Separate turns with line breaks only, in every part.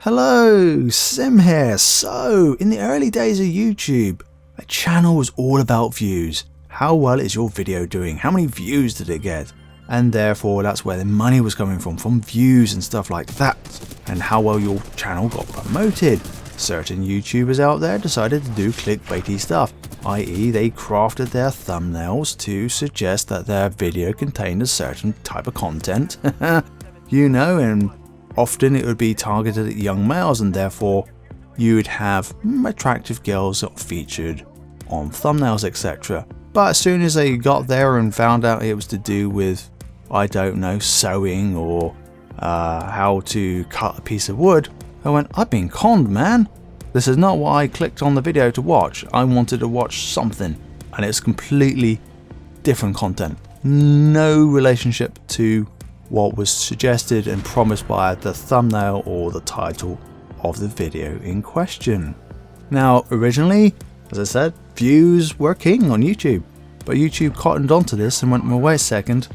Hello, Sim here. So, in the early days of YouTube, a channel was all about views. How well is your video doing? How many views did it get? And therefore, that's where the money was coming from views and stuff like that. And how well your channel got promoted. Certain YouTubers out there decided to do clickbaity stuff, i.e. they crafted their thumbnails to suggest that their video contained a certain type of content. And often it would be targeted at young males, and therefore you would have attractive girls that featured on thumbnails, etc. But as soon as they got there and found out it was to do with, I don't know, sewing or how to cut a piece of wood, I went, I've been conned, man. This is not what I clicked on the video to watch. I wanted to watch something, and it's completely different content. No relationship to what was suggested and promised by the thumbnail or the title of the video in question. Now, originally, as I said, views were king on YouTube, but YouTube cottoned onto this and went, well, wait a second,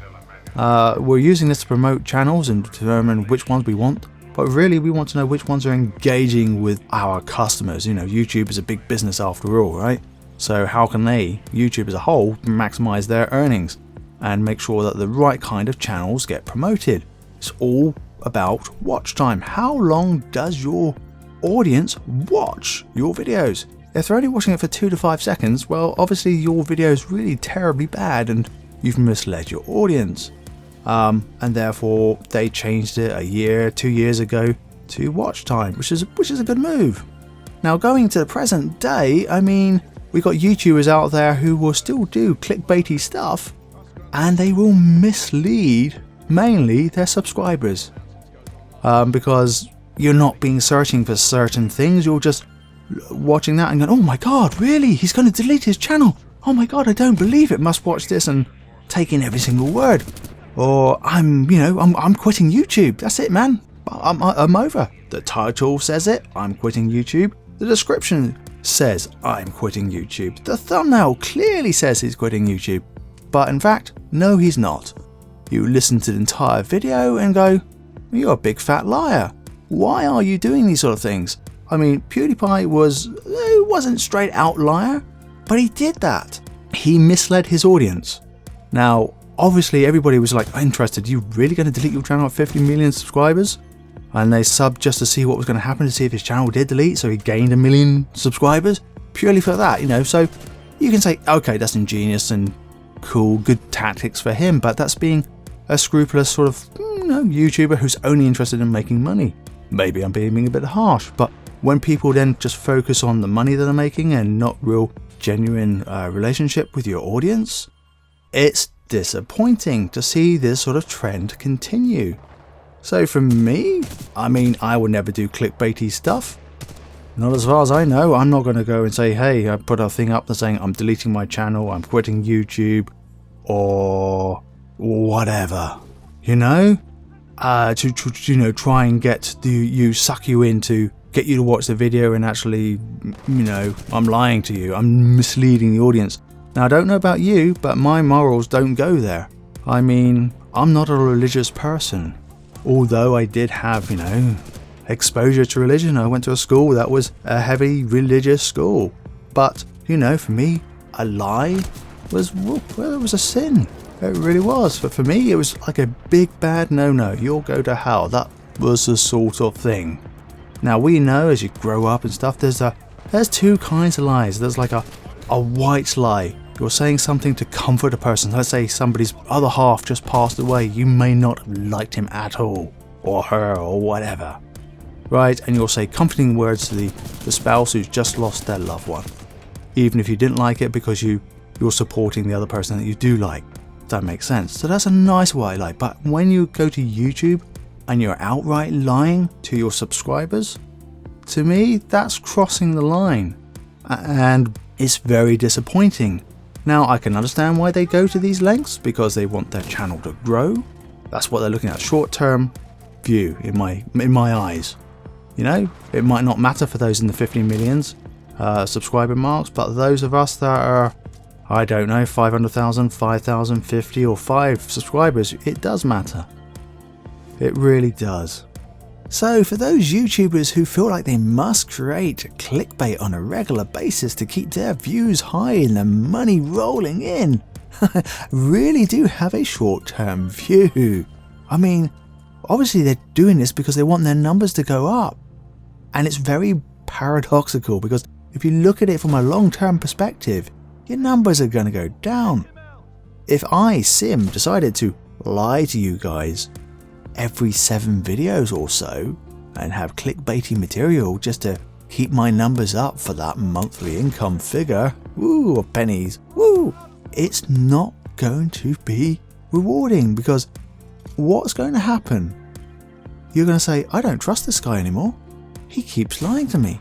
we're using this to promote channels and determine which ones we want, but really we want to know which ones are engaging with our customers. YouTube is a big business after all, right? So how can they, YouTube as a whole, maximize their earnings and make sure that the right kind of channels get promoted? It's all about watch time. How long does your audience watch your videos? If they're only watching it for 2 to 5 seconds, well, obviously your video is really terribly bad and you've misled your audience. And therefore they changed it a year, 2 years ago to watch time, which is a good move. Now, going to the present day, we got YouTubers out there who will still do clickbaity stuff, and they will mislead mainly their subscribers, because you're not being searching for certain things. You're just watching that and going, oh my god, really, he's going to delete his channel, oh my god, I don't believe it, must watch this, and taking every single word. Or I'm quitting YouTube, that's it, man, I'm over. The title says it, I'm quitting YouTube. The description says I'm quitting YouTube. The thumbnail clearly says he's quitting YouTube. But in fact, no, he's not. You listen to the entire video and go, you're a big fat liar. Why are you doing these sort of things? PewDiePie wasn't straight out liar, but he did that. He misled his audience. Now, obviously everybody was like interested. You really going to delete your channel at 50 million subscribers? And they subbed just to see what was going to happen, to see if his channel did delete, so he gained 1 million subscribers purely for that, So you can say, okay, that's ingenious and cool, good tactics for him, but that's being a scrupulous sort of YouTuber who's only interested in making money. Maybe I'm being a bit harsh, but when people then just focus on the money that they're making and not real genuine relationship with your audience, it's disappointing to see this sort of trend continue. So for me, I would never do clickbaity stuff. Not as far as I know. I'm not going to go and say, hey, I put a thing up there saying I'm deleting my channel, I'm quitting YouTube, or whatever, to try and get suck you in to get you to watch the video, and actually, I'm lying to you, I'm misleading the audience. Now, I don't know about you, but my morals don't go there. I'm not a religious person, although I did have, exposure to religion. I went to a school that was a heavy religious school. But, for me, a lie was a sin. It really was. But for me, it was like a big bad no-no. You'll go to hell. That was the sort of thing. Now, we know as you grow up and stuff, there's two kinds of lies. There's like a white lie. You're saying something to comfort a person. Let's say somebody's other half just passed away. You may not have liked him at all, or her, or whatever. Right, and you'll say comforting words to the spouse who's just lost their loved one, even if you didn't like it, because you're supporting the other person that you do like. That makes sense. So that's a nice white lie. But when you go to YouTube and you're outright lying to your subscribers, to me, that's crossing the line, and it's very disappointing. Now, I can understand why they go to these lengths, because they want their channel to grow. That's what they're looking at, short-term view in my eyes. It might not matter for those in the 50 millions subscriber marks, but those of us that are, 500,000, 5,000, 50 or 5 subscribers, it does matter. It really does. So for those YouTubers who feel like they must create clickbait on a regular basis to keep their views high and the money rolling in, really do have a short-term view. I mean, obviously they're doing this because they want their numbers to go up. And it's very paradoxical because if you look at it from a long-term perspective, your numbers are going to go down. If I, Sim, decided to lie to you guys every 7 videos or so and have clickbaity material just to keep my numbers up for that monthly income figure, woo, or pennies, woo, it's not going to be rewarding because what's going to happen? You're going to say, I don't trust this guy anymore. He keeps lying to me.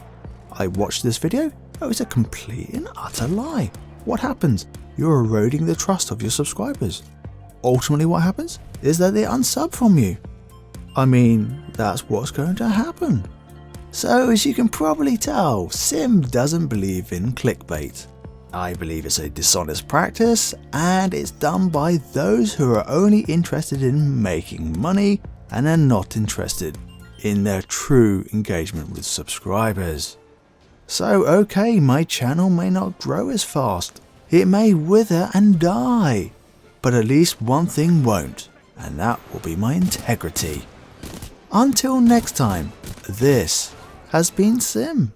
I watched this video. Oh, it's a complete and utter lie. What happens? You're eroding the trust of your subscribers. Ultimately, what happens is that they unsub from you. I mean, that's what's going to happen. So, as you can probably tell, Sim doesn't believe in clickbait. I believe it's a dishonest practice and it's done by those who are only interested in making money and are not interested in their true engagement with subscribers. So okay, my channel may not grow as fast, it may wither and die, but at least one thing won't, and that will be my integrity. Until next time, this has been Sim.